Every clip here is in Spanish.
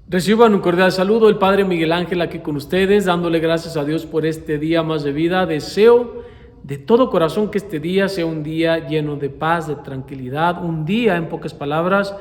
Reciban un cordial saludo, el Padre Miguel Ángel aquí con ustedes, dándole gracias a Dios por este día más de vida. Deseo de todo corazón que este día sea un día lleno de paz, de tranquilidad, un día, en pocas palabras,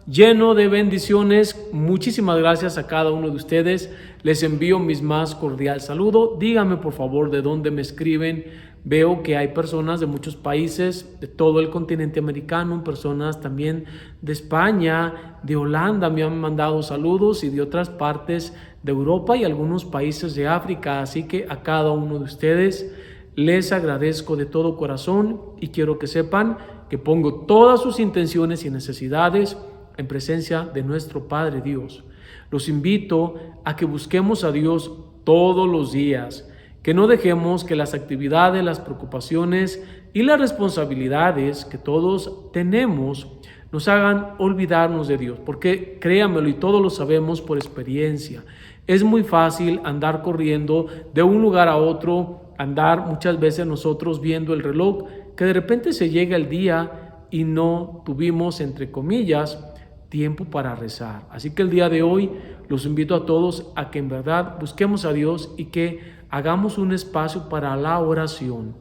lleno de bendiciones. Muchísimas gracias a cada uno de ustedes. Les envío mis más cordial saludo. Díganme por favor de dónde me escriben. Veo que hay personas de muchos países, de todo el continente americano, personas también de España, de Holanda, me han mandado saludos y de otras partes de Europa y algunos países de África. Así que a cada uno de ustedes les agradezco de todo corazón y quiero que sepan que pongo todas sus intenciones y necesidades en presencia de nuestro Padre Dios. Los invito a que busquemos a Dios todos los días, que no dejemos que las actividades, las preocupaciones y las responsabilidades que todos tenemos nos hagan olvidarnos de Dios, porque créanmelo y todos lo sabemos por experiencia. Es muy fácil andar corriendo de un lugar a otro, andar muchas veces nosotros viendo el reloj, que de repente se llega el día y no tuvimos, entre comillas, tiempo para rezar. Así que el día de hoy los invito a todos a que en verdad busquemos a Dios y que hagamos un espacio para la oración.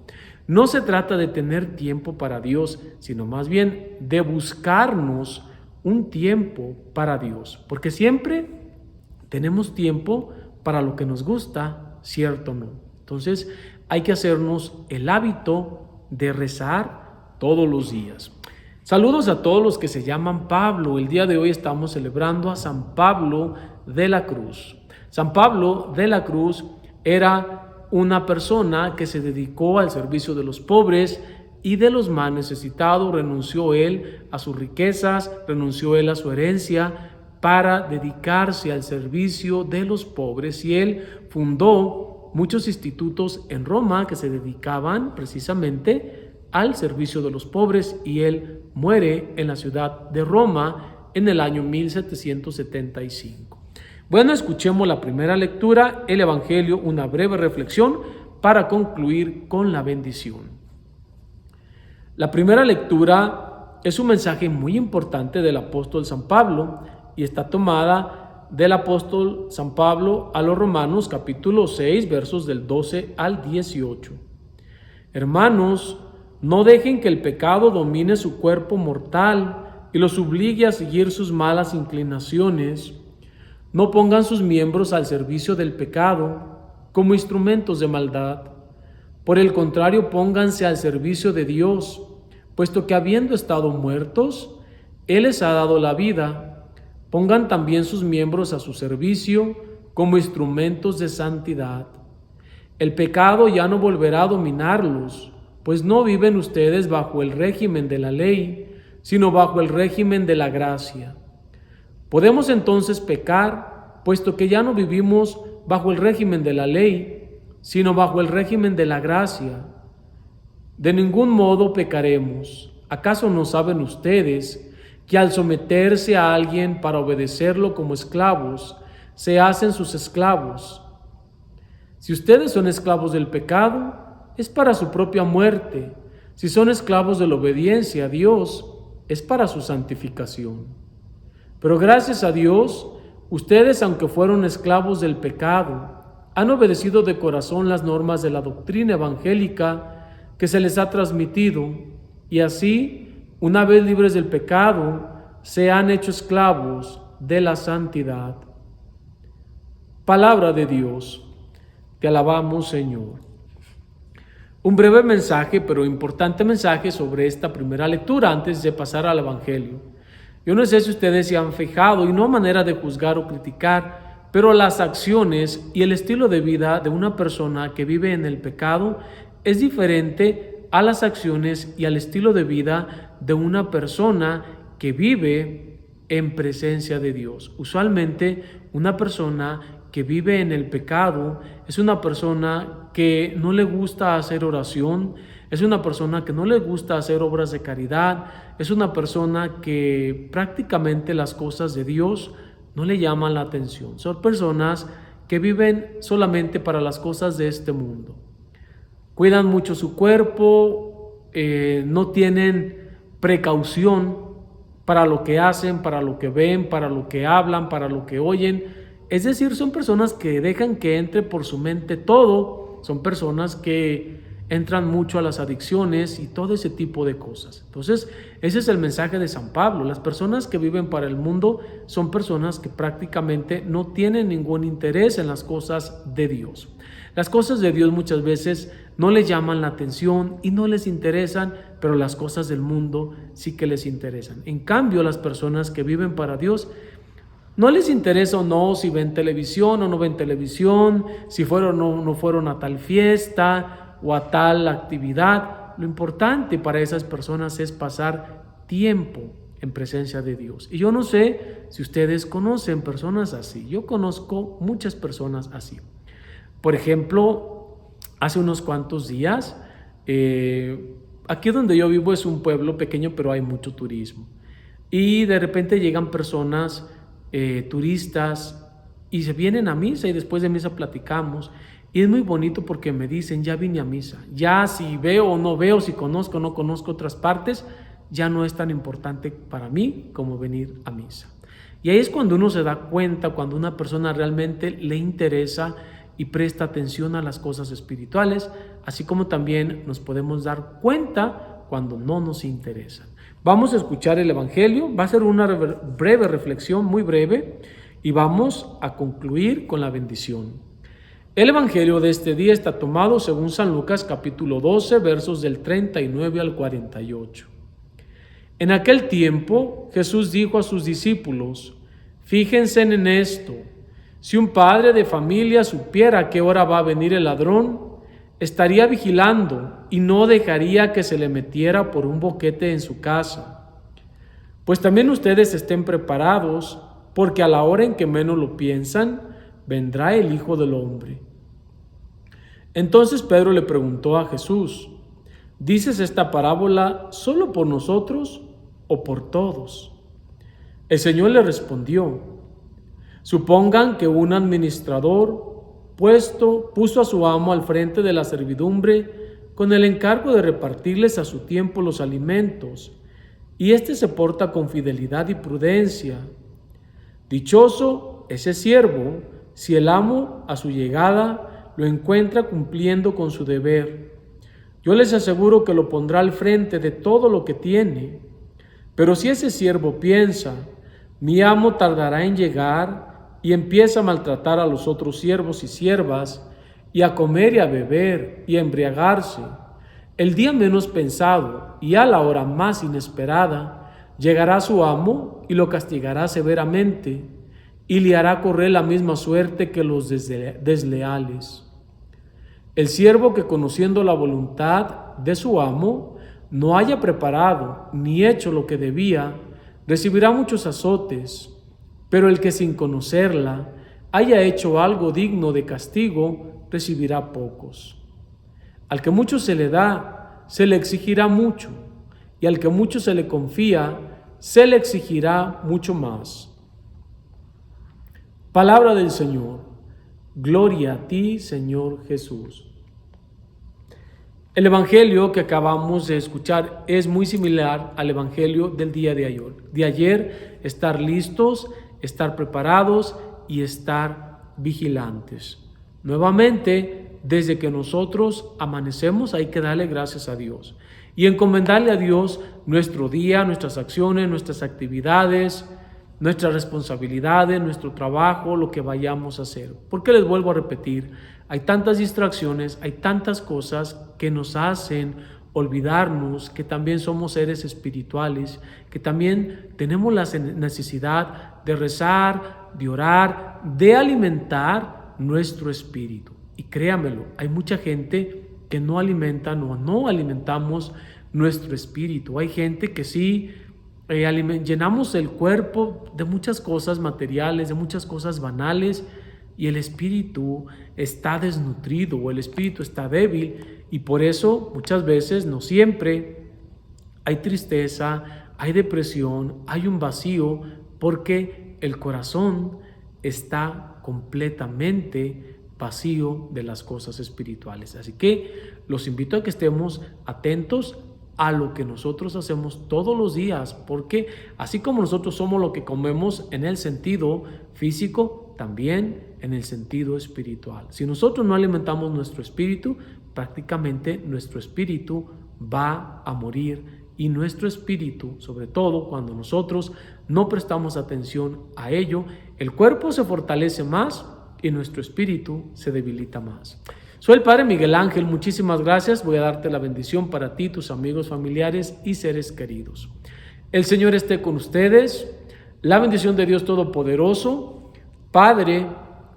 No se trata de tener tiempo para Dios, sino más bien de buscarnos un tiempo para Dios, porque siempre tenemos tiempo para lo que nos gusta, ¿cierto o no? Entonces hay que hacernos el hábito de rezar todos los días. Saludos a todos los que se llaman Pablo. El día de hoy estamos celebrando a San Pablo de la Cruz. San Pablo de la Cruz era una persona que se dedicó al servicio de los pobres y de los más necesitados. Renunció él a sus riquezas, renunció él a su herencia para dedicarse al servicio de los pobres, y él fundó muchos institutos en Roma que se dedicaban precisamente al servicio de los pobres, y él muere en la ciudad de Roma en el año 1775. Bueno, escuchemos la primera lectura, el Evangelio, una breve reflexión para concluir con la bendición. La primera lectura es un mensaje muy importante del apóstol San Pablo y está tomada del apóstol San Pablo a los Romanos, capítulo 6, versos del 12 al 18. Hermanos, no dejen que el pecado domine su cuerpo mortal y los obligue a seguir sus malas inclinaciones. No pongan sus miembros al servicio del pecado como instrumentos de maldad. Por el contrario, pónganse al servicio de Dios, puesto que habiendo estado muertos, Él les ha dado la vida. Pongan también sus miembros a su servicio como instrumentos de santidad. El pecado ya no volverá a dominarlos, pues no viven ustedes bajo el régimen de la ley, sino bajo el régimen de la gracia. Podemos entonces pecar, puesto que ya no vivimos bajo el régimen de la ley, sino bajo el régimen de la gracia. De ningún modo pecaremos. ¿Acaso no saben ustedes que al someterse a alguien para obedecerlo como esclavos, se hacen sus esclavos? Si ustedes son esclavos del pecado, es para su propia muerte. Si son esclavos de la obediencia a Dios, es para su santificación. Pero gracias a Dios, ustedes, aunque fueron esclavos del pecado, han obedecido de corazón las normas de la doctrina evangélica que se les ha transmitido, y así, una vez libres del pecado, se han hecho esclavos de la santidad. Palabra de Dios. Te alabamos, Señor. Un breve mensaje, pero importante mensaje sobre esta primera lectura antes de pasar al Evangelio. Yo no sé si ustedes se han fijado, y no manera de juzgar o criticar, pero las acciones y el estilo de vida de una persona que vive en el pecado es diferente a las acciones y al estilo de vida de una persona que vive en presencia de Dios. Usualmente, una persona que vive en el pecado es una persona que no le gusta hacer oración, es una persona que no le gusta hacer obras de caridad, es una persona que prácticamente las cosas de Dios no le llaman la atención. Son personas que viven solamente para las cosas de este mundo. Cuidan mucho su cuerpo, no tienen precaución para lo que hacen, para lo que ven, para lo que hablan, para lo que oyen. Es decir, son personas que dejan que entre por su mente todo, son personas que entran mucho a las adicciones y todo ese tipo de cosas. Entonces, ese es el mensaje de San Pablo. Las personas que viven para el mundo son personas que prácticamente no tienen ningún interés en las cosas de Dios. Las cosas de Dios muchas veces no les llaman la atención y no les interesan, pero las cosas del mundo sí que les interesan. En cambio, las personas que viven para Dios no les interesa o no si ven televisión o no ven televisión, si fueron o no fueron a tal fiesta o a tal actividad. Lo importante para esas personas es pasar tiempo en presencia de Dios. Y yo no sé si ustedes conocen personas así. Yo conozco muchas personas así. Por ejemplo, hace unos cuantos días, aquí donde yo vivo es un pueblo pequeño, pero hay mucho turismo. Y de repente llegan personas, turistas, y se vienen a misa y después de misa platicamos. Y es muy bonito porque me dicen, ya vine a misa. Ya si veo o no veo, si conozco o no conozco otras partes, ya no es tan importante para mí como venir a misa. Y ahí es cuando uno se da cuenta, cuando una persona realmente le interesa y presta atención a las cosas espirituales, así como también nos podemos dar cuenta cuando no nos interesan. Vamos a escuchar el Evangelio, va a ser una breve reflexión, muy breve, y vamos a concluir con la bendición. El Evangelio de este día está tomado según San Lucas capítulo 12, versos del 39 al 48. En aquel tiempo Jesús dijo a sus discípulos, fíjense en esto, si un padre de familia supiera a qué hora va a venir el ladrón, estaría vigilando y no dejaría que se le metiera por un boquete en su casa. Pues también ustedes estén preparados, porque a la hora en que menos lo piensan, vendrá el Hijo del Hombre. Entonces Pedro le preguntó a Jesús, ¿dices esta parábola solo por nosotros o por todos? El Señor le respondió, supongan que un administrador puso a su amo al frente de la servidumbre con el encargo de repartirles a su tiempo los alimentos, y éste se porta con fidelidad y prudencia. Dichoso ese siervo si el amo a su llegada lo encuentra cumpliendo con su deber. Yo les aseguro que lo pondrá al frente de todo lo que tiene. Pero si ese siervo piensa, mi amo tardará en llegar, y empieza a maltratar a los otros siervos y siervas, y a comer y a beber y a embriagarse, el día menos pensado y a la hora más inesperada, llegará su amo y lo castigará severamente, y le hará correr la misma suerte que los desleales. El siervo que, conociendo la voluntad de su amo, no haya preparado ni hecho lo que debía, recibirá muchos azotes, pero el que sin conocerla haya hecho algo digno de castigo, recibirá pocos. Al que mucho se le da, se le exigirá mucho, y al que mucho se le confía, se le exigirá mucho más. Palabra del Señor. Gloria a ti, Señor Jesús. El Evangelio que acabamos de escuchar es muy similar al Evangelio del día de ayer. De ayer, estar listos, estar preparados y estar vigilantes. Nuevamente, desde que nosotros amanecemos hay que darle gracias a Dios y encomendarle a Dios nuestro día, nuestras acciones, nuestras actividades, nuestras responsabilidades, nuestro trabajo, lo que vayamos a hacer. Porque les vuelvo a repetir, hay tantas distracciones, hay tantas cosas que nos hacen olvidarnos que también somos seres espirituales, que también tenemos la necesidad de rezar, de orar, de alimentar nuestro espíritu. Y créamelo, hay mucha gente que no alimentan o no alimentamos nuestro espíritu. Hay gente que sí llenamos el cuerpo de muchas cosas materiales, de muchas cosas banales, y el espíritu está desnutrido o el espíritu está débil, y por eso muchas veces, no siempre, hay tristeza, hay depresión, hay un vacío, porque el corazón está completamente vacío de las cosas espirituales. Así que los invito a que estemos atentos a lo que nosotros hacemos todos los días, porque así como nosotros somos lo que comemos en el sentido físico, también en el sentido espiritual. Si nosotros no alimentamos nuestro espíritu, prácticamente nuestro espíritu va a morir, y nuestro espíritu, sobre todo cuando nosotros no prestamos atención a ello, el cuerpo se fortalece más y nuestro espíritu se debilita más. Soy el Padre Miguel Ángel, muchísimas gracias. Voy a darte la bendición para ti, tus amigos, familiares y seres queridos. El Señor esté con ustedes. La bendición de Dios Todopoderoso, Padre,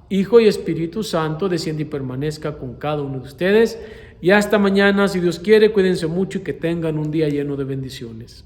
Hijo y Espíritu Santo, descienda y permanezca con cada uno de ustedes. Y hasta mañana, si Dios quiere, cuídense mucho y que tengan un día lleno de bendiciones.